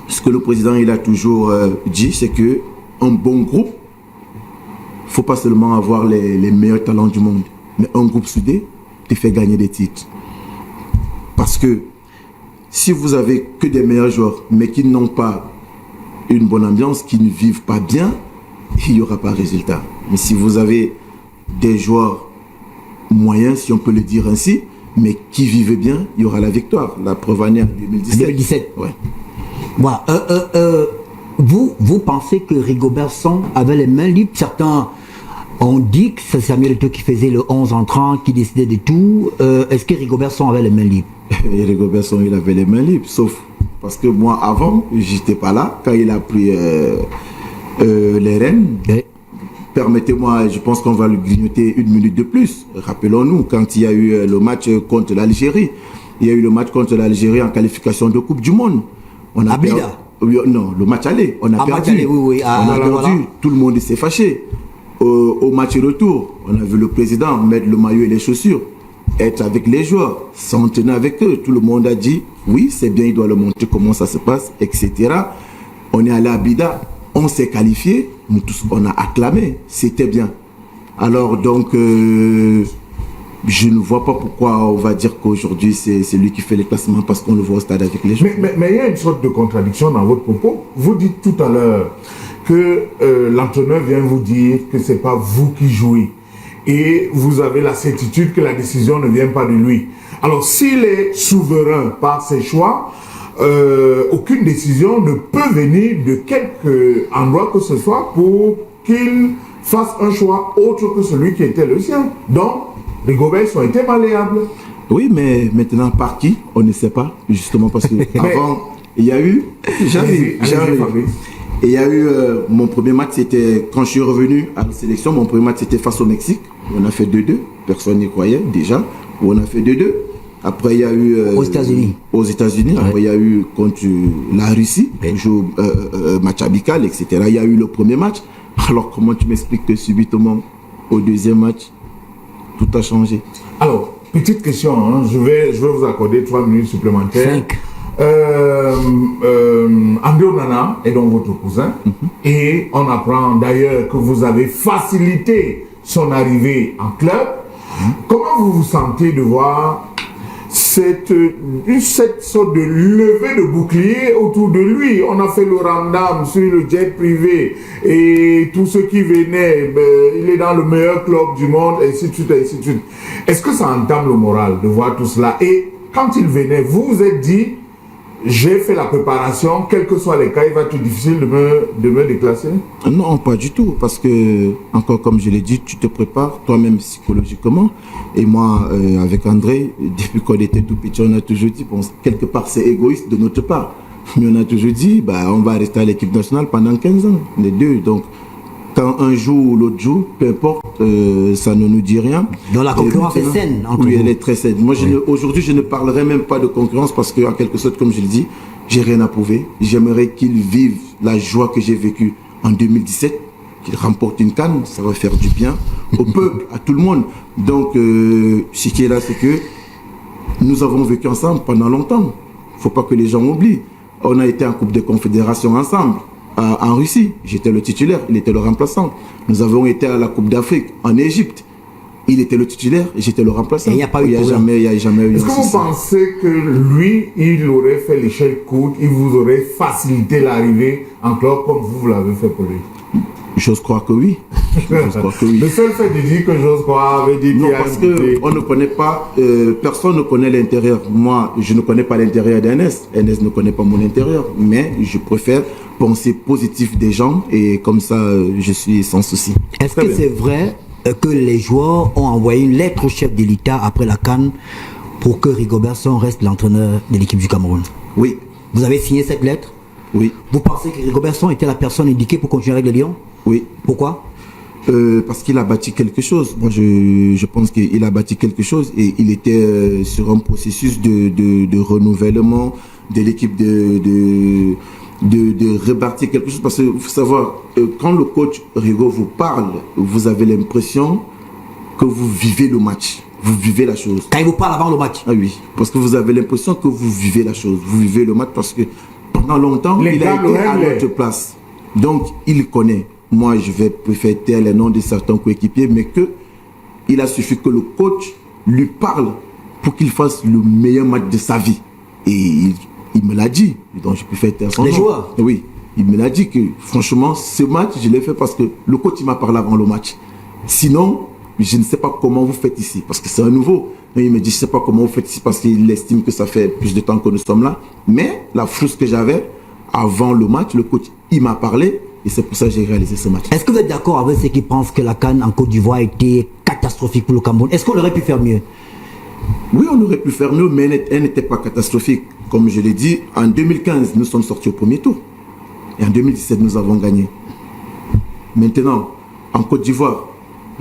Speaker 2: ce que le président il a toujours dit, c'est que un bon groupe, il ne faut pas seulement avoir les meilleurs talents du monde, mais un groupe soudé te fait gagner des titres. Parce que si vous avez que des meilleurs joueurs, mais qui n'ont pas une bonne ambiance, qui ne vivent pas bien, il n'y aura pas de résultat. Mais si vous avez des joueurs moyens, si on peut le dire ainsi, mais qui vivent bien, il y aura la victoire. La preuve en est en 2017.
Speaker 3: Ouais. Voilà. Vous pensez que Rigobert Song avait les mains libres? Certains ont dit que c'est Samuel Eto'o qui faisait le 11 entrant, qui décidait de tout. Est-ce que Rigobert Song avait les mains libres?
Speaker 2: Et Rigobert Song, il avait les mains libres, sauf parce que moi, avant, j'étais pas là. Quand il a pris les rênes, permettez-moi, je pense qu'on va lui grignoter une minute de plus. Rappelons-nous, quand il y a eu le match contre l'Algérie, il y a eu le match contre l'Algérie en qualification de Coupe du Monde. On a perdu. Non, le match aller. On a perdu.
Speaker 3: Aller, oui.
Speaker 2: On a perdu. Voilà. Tout le monde s'est fâché. Au match retour, on a vu le président mettre le maillot et les chaussures, être avec les joueurs, s'entraîner avec eux. Tout le monde a dit, oui, c'est bien, il doit le montrer comment ça se passe, etc. On est allé à Bida, on s'est qualifié, nous tous, on a acclamé, c'était bien. Alors donc, je ne vois pas pourquoi on va dire qu'aujourd'hui, c'est lui qui fait les classements parce qu'on le voit au stade avec les joueurs.
Speaker 1: Mais il y a une sorte de contradiction dans votre propos. Vous dites tout à l'heure que l'entraîneur vient vous dire que ce n'est pas vous qui jouez. Et vous avez la certitude que la décision ne vient pas de lui. Alors, s'il est souverain par ses choix, aucune décision ne peut venir de quelque endroit que ce soit pour qu'il fasse un choix autre que celui qui était le sien. Donc, les Gobels ont été malléables.
Speaker 2: Oui, mais maintenant, par qui? On ne sait pas, justement, parce que avant, il y a eu... J'arrive. Et il y a eu... mon premier match, c'était... Quand je suis revenu à la sélection, mon premier match, c'était face au Mexique. On a fait 2-2. Personne n'y croyait, déjà. On a fait 2-2. Après, il y a eu...
Speaker 3: aux États-Unis.
Speaker 2: Aux États-Unis. Ouais. Après, il y a eu contre la Russie, joue match amical, etc. Il y a eu le premier match. Alors, comment tu m'expliques que subitement, au deuxième match, tout a changé?
Speaker 1: Alors, petite question, hein, je vais vous accorder 3 minutes supplémentaires.
Speaker 3: 5.
Speaker 1: André Onana est donc votre cousin. Et on apprend d'ailleurs que vous avez facilité son arrivée en club. Comment vous vous sentez de voir cette sorte de levée de bouclier autour de lui? On a fait le ramdam sur le jet privé et tous ceux qui venaient, il est dans le meilleur club du monde, et ainsi de suite, et ainsi de suite. Est-ce que ça entame le moral de voir tout cela? Et quand il venait, vous vous êtes dit, j'ai fait la préparation, quels que soient les cas, il va être difficile de me déclasser?
Speaker 2: Non, pas du tout, parce que, encore comme je l'ai dit, tu te prépares toi-même psychologiquement. Et moi, avec André, depuis qu'on était tout petit, on a toujours dit, bon, quelque part c'est égoïste de notre part, mais on a toujours dit, bah, on va rester à l'équipe nationale pendant 15 ans, les deux. Donc, quand un jour ou l'autre jour, peu importe, ça ne nous dit rien.
Speaker 3: Donc la concurrence est saine entre
Speaker 2: Oui,
Speaker 3: vous.
Speaker 2: elle est très saine. Moi, aujourd'hui, je ne parlerai même pas de concurrence parce qu'en quelque sorte, comme je le dis, j'ai rien à prouver. J'aimerais qu'ils vivent la joie que j'ai vécue en 2017, qu'ils remportent une CAN, ça va faire du bien au peuple, à tout le monde. Donc, ce qui est là, c'est que nous avons vécu ensemble pendant longtemps. Il ne faut pas que les gens oublient. On a été en Coupe des Confédérations ensemble. En Russie, j'étais le titulaire, il était le remplaçant. Nous avons été à la Coupe d'Afrique en Égypte. Il était le titulaire et j'étais le remplaçant.
Speaker 3: Et il n'y a pas eu de problème.
Speaker 2: Il n'y a jamais eu.
Speaker 1: Est-ce que vous pensez que lui, il aurait fait l'échelle courte, il vous aurait facilité l'arrivée en club comme vous l'avez fait pour lui?
Speaker 2: J'ose croire que oui. J'ose croire que oui.
Speaker 1: Le seul fait de dire que j'ose croire veut dire qu'il
Speaker 2: Non,
Speaker 1: y a
Speaker 2: parce
Speaker 1: une
Speaker 2: qu'on ne connaît pas, personne ne connaît l'intérieur. Moi, je ne connais pas l'intérieur d'Ernest. Ernest ne connaît pas mon intérieur. Mais je préfère penser positif des gens et comme ça, je suis sans souci.
Speaker 3: Est-ce que c'est vrai que les joueurs ont envoyé une lettre au chef de l'État après la CAN pour que Rigobertson reste l'entraîneur de l'équipe du Cameroun?
Speaker 2: Oui.
Speaker 3: Vous avez signé cette lettre?
Speaker 2: Oui.
Speaker 3: Vous pensez que Rigobertson était la personne indiquée pour continuer avec les Lions?
Speaker 2: Oui.
Speaker 3: Pourquoi?
Speaker 2: Parce qu'il a bâti quelque chose. Moi, je pense qu'il a bâti quelque chose et il était sur un processus de renouvellement de l'équipe, de rebâtir quelque chose. Parce qu'il faut savoir, quand le coach Rigo vous parle, vous avez l'impression que vous vivez le match. Vous vivez la chose.
Speaker 3: Quand il vous parle avant le match?
Speaker 2: Ah oui, parce que vous avez l'impression que vous vivez la chose. Vous vivez le match parce que pendant longtemps, il a été à notre place. Donc, il connaît. Moi, je vais préférer taire les noms de certains coéquipiers, mais il a suffi que le coach lui parle pour qu'il fasse le meilleur match de sa vie. Et il me l'a dit. Donc, je préfère taire son nom.
Speaker 3: Les joueurs?
Speaker 2: Oui. Il me l'a dit que, franchement, ce match, je l'ai fait parce que le coach, il m'a parlé avant le match. Sinon, je ne sais pas comment vous faites ici, parce que c'est un nouveau. Et il me dit, je ne sais pas comment vous faites ici, parce qu'il estime que ça fait plus de temps que nous sommes là. Mais la frousse que j'avais, avant le match, le coach, il m'a parlé. Et c'est pour ça que j'ai réalisé ce match.
Speaker 3: Est-ce que vous êtes d'accord avec ceux qui pensent que la CAN en Côte d'Ivoire a été catastrophique pour le Cameroun? Est-ce qu'on aurait pu faire mieux?
Speaker 2: Oui, on aurait pu faire mieux, mais elle n'était pas catastrophique. Comme je l'ai dit, en 2015, nous sommes sortis au premier tour. Et en 2017, nous avons gagné. Maintenant, en Côte d'Ivoire,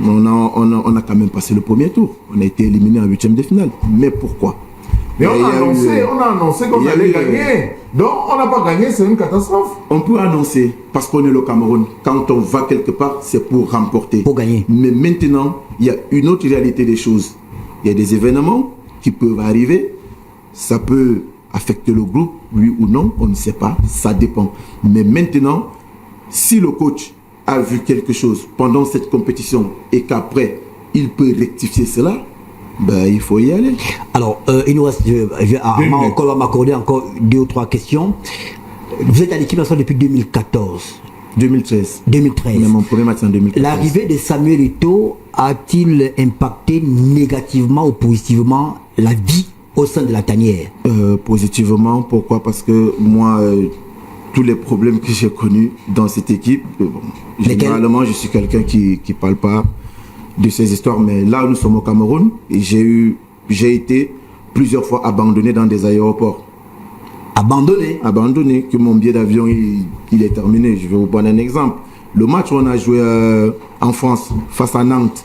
Speaker 2: on a quand même passé le premier tour. On a été éliminé en 8e de finale. Mais pourquoi?
Speaker 1: Mais on a annoncé qu'on allait gagner. Donc, on n'a pas gagné, c'est une catastrophe.
Speaker 2: On peut annoncer, parce qu'on est le Cameroun. Quand on va quelque part, c'est pour remporter.
Speaker 3: Pour gagner.
Speaker 2: Mais maintenant, il y a une autre réalité des choses. Il y a des événements qui peuvent arriver. Ça peut affecter le groupe, oui ou non, on ne sait pas. Ça dépend. Mais maintenant, si le coach a vu quelque chose pendant cette compétition et qu'après, il peut rectifier cela, ben, il faut y aller.
Speaker 3: Alors, il nous reste, Armand va m'accorder encore 2 ou 3 questions. Vous êtes à l'équipe nationale depuis 2014.
Speaker 2: 2013.
Speaker 3: 2013.
Speaker 2: Mais mon premier match en 2014.
Speaker 3: L'arrivée de Samuel Eto'o a-t-il impacté négativement ou positivement la vie au sein de la tanière?
Speaker 2: Positivement, pourquoi? Parce que moi, tous les problèmes que j'ai connus dans cette équipe, généralement, je suis quelqu'un qui ne parle pas de ces histoires, mais là, nous sommes au Cameroun et j'ai été plusieurs fois abandonné dans des aéroports. Abandonné, que mon billet d'avion il est terminé. Je vais vous prendre un exemple. Le match où on a joué en France face à Nantes,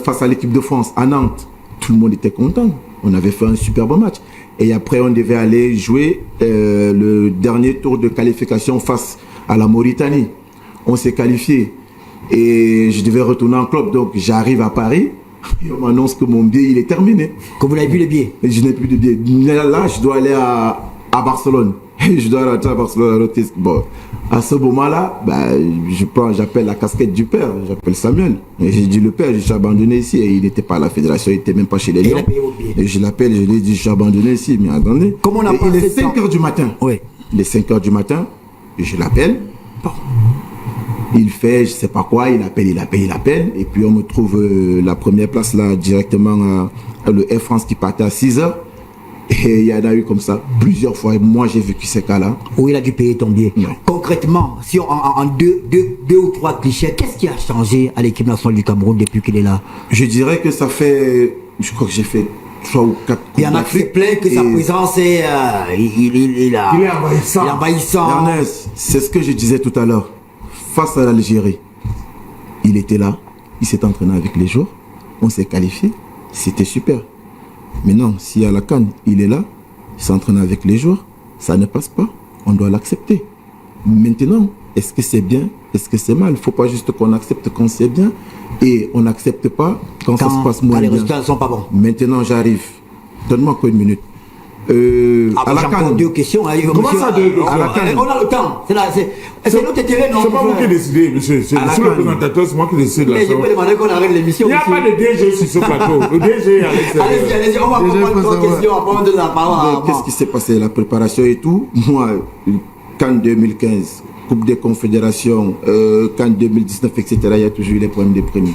Speaker 2: face à l'équipe de France à Nantes, tout le monde était content. On avait fait un super bon match. Et après, on devait aller jouer le dernier tour de qualification face à la Mauritanie. On s'est qualifié. Et je devais retourner en club. Donc, j'arrive à Paris. Et on m'annonce que mon billet, il est terminé.
Speaker 3: Que vous n'avez plus de billets?
Speaker 2: Je n'ai plus de billet. Là, je dois aller à Barcelone. Je dois rentrer à Barcelone. Bon, à ce moment-là, j'appelle la casquette du père. J'appelle Samuel. Et j'ai dit, le père, je suis abandonné ici. Et il n'était pas à la fédération, il n'était même pas chez les Lions. Et je l'appelle, je lui ai dit, je suis abandonné ici. Mais attendez.
Speaker 3: Comment on a
Speaker 2: il est 5 h du matin.
Speaker 3: Oui.
Speaker 2: Il est 5 h du matin. Et je l'appelle. Bon. Il fait, je sais pas quoi, il appelle. Et puis on me trouve la première place là, directement à le Air France qui partait à 6 h. Et il y en a eu comme ça plusieurs fois. Et moi, j'ai vécu ces cas-là.
Speaker 3: Où il a dû payer ton billet.
Speaker 2: Non.
Speaker 3: Concrètement, si en deux ou trois clichés, qu'est-ce qui a changé à l'équipe nationale du Cameroun depuis qu'il est là?
Speaker 2: Je dirais que ça fait, je crois que j'ai fait 3 ou 4
Speaker 3: Il y en a qui se plaignent que sa présence est, il est envahissant.
Speaker 2: Ernest, c'est ce que je disais tout à l'heure. Face à l'Algérie, il était là, il s'est entraîné avec les joueurs, on s'est qualifié, c'était super. Mais non, si à la CAN, il est là, il s'entraîne avec les joueurs, ça ne passe pas, on doit l'accepter. Maintenant, est-ce que c'est bien, est-ce que c'est mal? Il ne faut pas juste qu'on accepte quand c'est bien et on n'accepte pas quand ça se passe moins
Speaker 3: les
Speaker 2: bien.
Speaker 3: résultats ne sont pas bons.
Speaker 2: Maintenant, j'arrive. Donne-moi encore une minute. À la CAN.
Speaker 3: 2 questions.
Speaker 1: Comment ça, 2 questions?
Speaker 3: On a le temps. C'est notre intérêt, non?
Speaker 1: C'est pas vous qui décidez, monsieur. C'est le présentateur, c'est moi qui décide.
Speaker 3: Mais je peux demander qu'on arrête l'émission.
Speaker 1: Il n'y a pas de DG sur ce plateau. Le DG est à l'extérieur.
Speaker 3: Allez-y, on va prendre 3 questions avant de la parole.
Speaker 2: Qu'est-ce qui s'est passé? La préparation et tout. Moi, CAN 2015, Coupe des Confédérations, CAN 2019, etc., il y a toujours eu les problèmes de primes.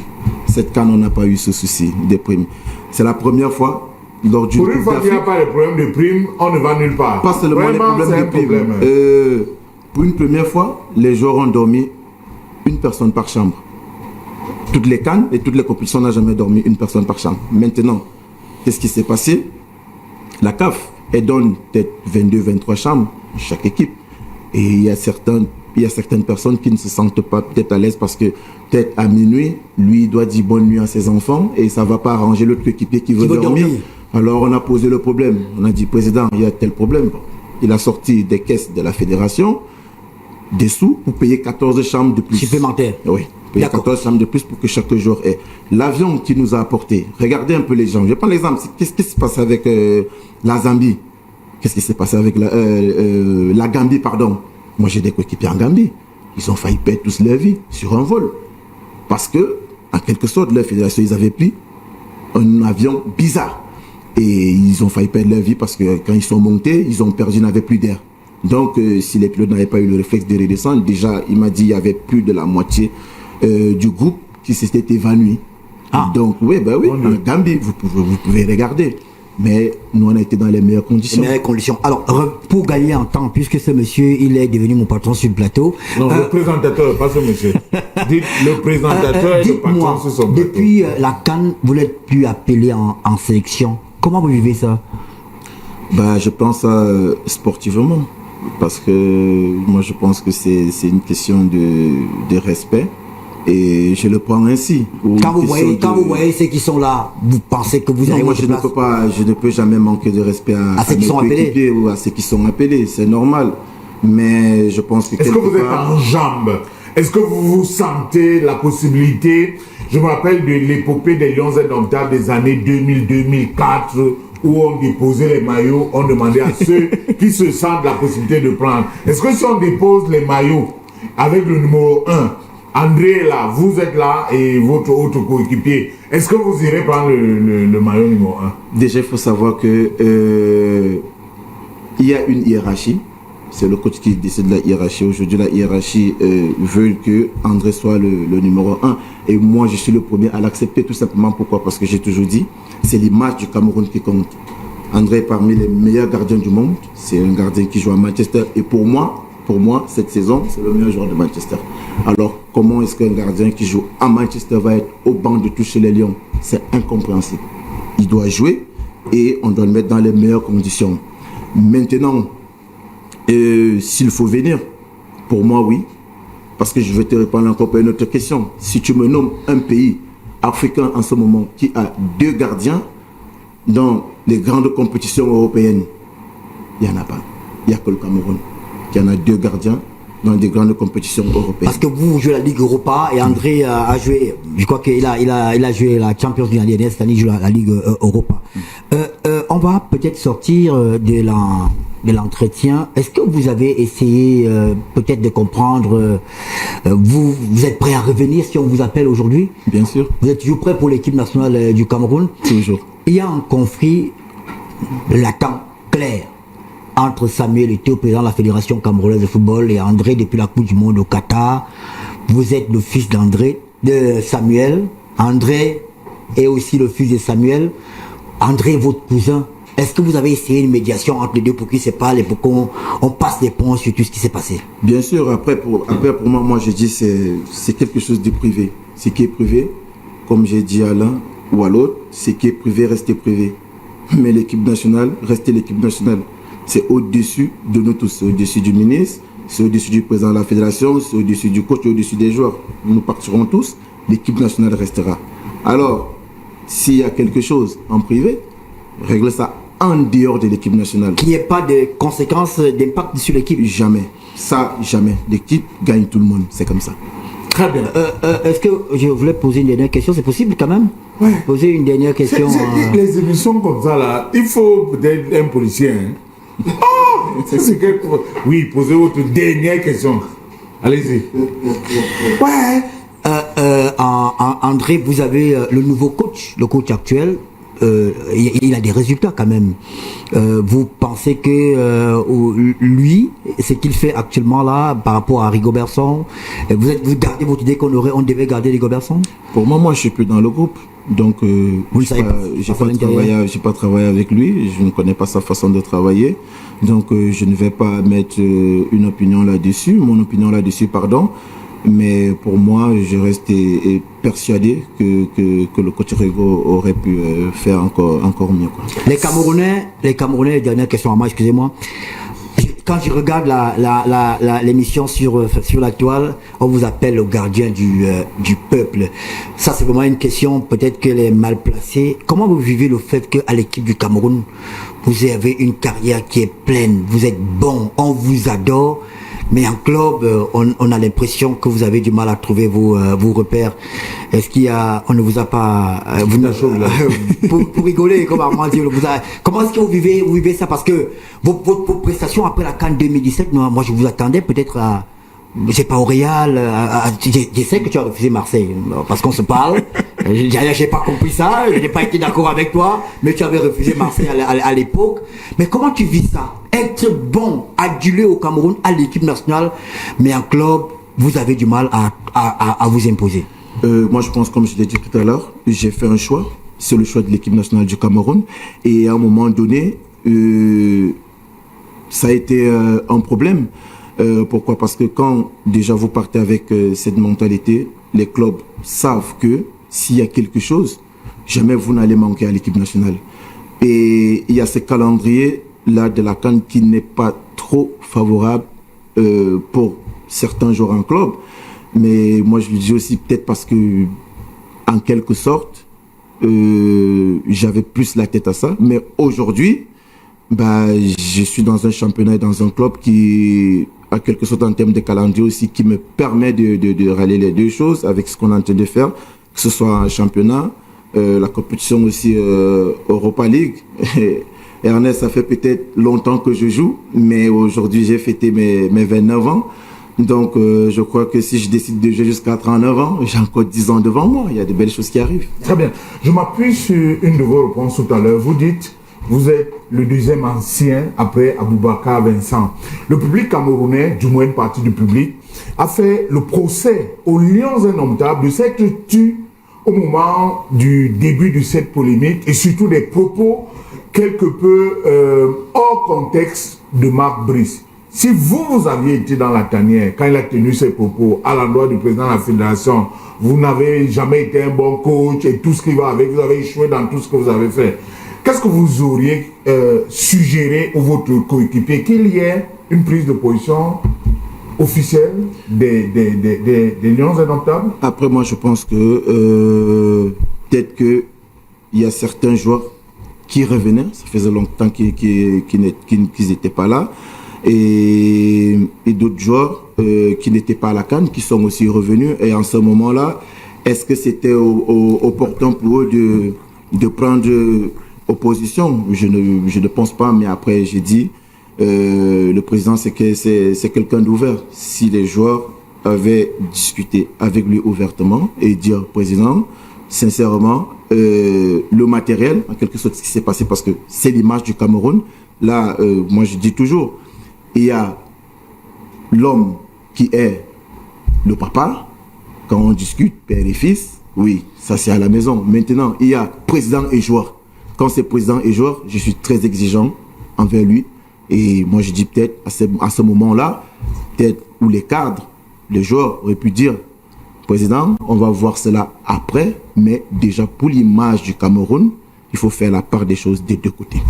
Speaker 2: Cette CAN, on n'a pas eu ce souci des primes. C'est la première fois. Pour
Speaker 1: une fois qu'il n'y a pas de problème de primes, on ne va nulle part.
Speaker 2: Pas seulement
Speaker 1: vraiment,
Speaker 2: les problèmes de primes. Pour une première fois, les joueurs ont dormi une personne par chambre. Toutes les CAN et toutes les compétitions n'ont jamais dormi une personne par chambre. Maintenant, qu'est-ce qui s'est passé? La CAF, elle donne peut-être 22-23 chambres chaque équipe. Et il y a certaines personnes qui ne se sentent pas peut-être à l'aise parce que peut-être à minuit, lui il doit dire bonne nuit à ses enfants et ça ne va pas arranger l'autre équipier qui veut dormir. Alors on a posé le problème. On a dit, président, il y a tel problème. Il a sorti des caisses de la fédération des sous pour payer 14 chambres de plus.
Speaker 3: Supplémentaires.
Speaker 2: Oui, payer 14 chambres de plus pour que chaque joueur ait. L'avion qui nous a apporté, regardez un peu les gens. Je prends l'exemple, qu'est-ce qui se passe avec la Zambie? Qu'est-ce qui s'est passé avec la Gambie, pardon? Moi j'ai des coéquipiers en Gambie. Ils ont failli perdre tous leur vie sur un vol. Parce que, en quelque sorte, la fédération, ils avaient pris un avion bizarre. Et ils ont failli perdre leur vie parce que quand ils sont montés, ils ont perdu, ils n'avaient plus d'air. Donc, si les pilotes n'avaient pas eu le réflexe de redescendre, déjà, il m'a dit qu'il y avait plus de la moitié du groupe qui s'était évanoui. Donc, oui, en Gambie, vous pouvez regarder. Mais nous, on a été dans les meilleures conditions.
Speaker 3: Alors, pour gagner en temps, puisque ce monsieur, il est devenu mon patron sur le plateau.
Speaker 1: Non, le présentateur, pas ce monsieur. Dites le présentateur et le patron sur son plateau.
Speaker 3: Depuis la CAN, vous n'êtes plus appelé en sélection. Comment vous vivez ça?
Speaker 2: Je pense sportivement. Parce que moi, je pense que c'est une question de respect. Et je le prends ainsi.
Speaker 3: Quand vous voyez ceux qui sont là, vous pensez que vous avez
Speaker 2: moi, je ne peux jamais manquer de respect à
Speaker 3: ceux qui sont appelés
Speaker 2: ou à ceux qui sont appelés. C'est normal. Mais je pense que
Speaker 1: est-ce que vous êtes en jambes? Est-ce que vous vous sentez la possibilité? Je me rappelle de l'épopée des Lions indomptables des années 2000-2004 où on déposait les maillots, on demandait à ceux qui se sentent la possibilité de prendre. Est-ce que si on dépose les maillots avec le numéro 1, André est là, vous êtes là et votre autre coéquipier, est-ce que vous irez prendre le maillot numéro 1?
Speaker 2: Déjà, il faut savoir que il y a une hiérarchie. C'est le coach qui décide de la hiérarchie. Aujourd'hui, la hiérarchie veut que André soit le numéro 1. Et moi, je suis le premier à l'accepter tout simplement. Pourquoi? Parce que j'ai toujours dit, c'est l'image du Cameroun qui compte. André est parmi les meilleurs gardiens du monde. C'est un gardien qui joue à Manchester. Et pour moi, cette saison, c'est le meilleur joueur de Manchester. Alors, comment est-ce qu'un gardien qui joue à Manchester va être au banc de toucher les Lions? C'est incompréhensible. Il doit jouer et on doit le mettre dans les meilleures conditions. Maintenant, s'il faut venir, pour moi, oui. Parce que je vais te répondre encore à une autre question. Si tu me nommes un pays africain en ce moment qui a 2 gardiens dans les grandes compétitions européennes, il n'y en a pas. Il n'y a que le Cameroun qui en a 2 gardiens dans des grandes compétitions européennes.
Speaker 3: Parce que vous jouez la Ligue Europa et André a joué, je crois qu'il a joué la Champions League l'année dernière, cette année il joue la Ligue Europa. On va peut-être sortir de l'entretien. Est-ce que vous avez essayé peut-être de comprendre, vous êtes prêt à revenir si on vous appelle aujourd'hui?
Speaker 2: Bien sûr.
Speaker 3: Vous êtes toujours prêt pour l'équipe nationale du Cameroun?
Speaker 2: Toujours.
Speaker 3: Il y a un conflit latent, clair, entre Samuel Eto'o, président de la Fédération camerounaise de football, et André depuis la Coupe du Monde au Qatar. Vous êtes le fils de Samuel. André est aussi le fils de Samuel. André est votre cousin. Est-ce que vous avez essayé une médiation entre les deux pour qu'ils se parlent et pour qu'on passe les ponts sur tout ce qui s'est passé?
Speaker 2: Bien sûr, après pour moi, je dis c'est quelque chose de privé. Ce qui est privé, comme j'ai dit à l'un ou à l'autre, ce qui est privé, restez privé. Mais l'équipe nationale, restez l'équipe nationale. C'est au-dessus de nous tous, c'est au-dessus du ministre, c'est au-dessus du président de la fédération, c'est au-dessus du coach, au-dessus des joueurs. Nous partirons tous, l'équipe nationale restera. Alors, s'il y a quelque chose en privé, réglez ça en dehors de l'équipe nationale.
Speaker 3: Qu'il n'y ait pas de conséquences, d'impact sur l'équipe?
Speaker 2: Jamais. Ça, jamais. L'équipe gagne tout le monde, c'est comme ça.
Speaker 1: Très bien.
Speaker 3: Est-ce que je voulais poser une dernière question? C'est possible quand même?
Speaker 1: Ouais.
Speaker 3: Poser une dernière question.
Speaker 1: Les émissions comme ça, là, il faut peut-être un policier. Hein. Oh, c'est que... Oui, posez votre dernière question. Allez-y. Ouais.
Speaker 3: André, vous avez le nouveau coach, le coach actuel. Il a des résultats quand même. Vous pensez que lui, ce qu'il fait actuellement là, par rapport à Rigobertson, vous gardez votre idée qu'on devait garder Rigobertson?
Speaker 2: Pour moi, je suis plus dans le groupe. Donc,
Speaker 3: vous ne savez pas,
Speaker 2: j'ai pas travaillé avec lui. Je ne connais pas sa façon de travailler. Donc, je ne vais pas mettre une opinion là-dessus, mon opinion là-dessus, pardon. Mais pour moi, je reste persuadé que le coach Rigo aurait pu faire encore mieux. Quoi.
Speaker 3: Les Camerounais, dernière question à moi, excusez-moi. Quand je regarde l'émission sur la toile, on vous appelle le gardien du peuple. Ça, c'est vraiment une question, peut-être qu'elle est mal placée. Comment vous vivez le fait qu'à l'équipe du Cameroun, vous avez une carrière qui est pleine, vous êtes bon, on vous adore, mais en club, on a l'impression que vous avez du mal à trouver vos repères. Est-ce qu'il y a, on ne vous a pas, pour rigoler, comme Armand dit, comment est-ce que vous vivez ça? Parce que vos prestations après la CAN 2017, moi je vous attendais peut-être à, je sais pas, au Real, je sais que tu as refusé Marseille, parce qu'on se parle, j'ai pas compris ça, je n'ai pas été d'accord avec toi, mais tu avais refusé Marseille à l'époque. Mais comment tu vis ça? Être bon, adulé au Cameroun, à l'équipe nationale, mais en club, vous avez du mal à vous imposer.
Speaker 2: Moi, je pense, comme je l'ai dit tout à l'heure, j'ai fait un choix. C'est le choix de l'équipe nationale du Cameroun. Et à un moment donné, ça a été un problème. Pourquoi? Parce que quand déjà vous partez avec cette mentalité, les clubs savent que s'il y a quelque chose, jamais vous n'allez manquer à l'équipe nationale. Et il y a ce calendrier là de la CAN qui n'est pas trop favorable pour certains joueurs en club. Mais moi je le dis aussi peut-être parce que en quelque sorte j'avais plus la tête à ça. Mais aujourd'hui, je suis dans un championnat et dans un club qui a quelque chose en termes de calendrier aussi qui me permet de rallier les deux choses avec ce qu'on est en train de faire, que ce soit un championnat, la compétition aussi Europa League. Ernest, ça fait peut-être longtemps que je joue, mais aujourd'hui j'ai fêté mes 29 ans. Donc je crois que si je décide de jouer jusqu'à 39 ans, j'ai encore 10 ans devant moi. Il y a de belles choses qui arrivent.
Speaker 1: Très bien. Je m'appuie sur une de vos réponses tout à l'heure. Vous dites, vous êtes le deuxième ancien après Aboubakar Vincent. Le public camerounais, du moins une partie du public, a fait le procès aux Lions indomptables de cette tue au moment du début de cette polémique et surtout des propos quelque peu hors contexte de Marc Brice. Si vous aviez été dans la tanière quand il a tenu ses propos à l'endroit du président de la fédération, vous n'avez jamais été un bon coach et tout ce qui va avec, vous avez échoué dans tout ce que vous avez fait. Qu'est-ce que vous auriez suggéré à votre coéquipier qu'il y ait une prise de position officielle des Lions indomptables?
Speaker 2: Après, moi, je pense que peut-être qu'il y a certains joueurs qui revenaient, ça faisait longtemps qu'ils n'étaient pas là, et d'autres joueurs qui n'étaient pas à la CAN, qui sont aussi revenus. Et en ce moment-là, est-ce que c'était opportun pour eux de prendre opposition? Je ne pense pas, mais après, j'ai dit, le président, c'est quelqu'un d'ouvert. Si les joueurs avaient discuté avec lui ouvertement et dire, président, sincèrement, le matériel, en quelque sorte, ce qui s'est passé, parce que c'est l'image du Cameroun. Là, moi, je dis toujours, il y a l'homme qui est le papa. Quand on discute père et fils, oui, ça c'est à la maison. Maintenant, il y a président et joueur. Quand c'est président et joueur, je suis très exigeant envers lui. Et moi, je dis peut-être à ce moment-là, peut-être où les cadres, les joueurs auraient pu dire, président, on va voir cela après, mais déjà pour l'image du Cameroun, il faut faire la part des choses des deux côtés.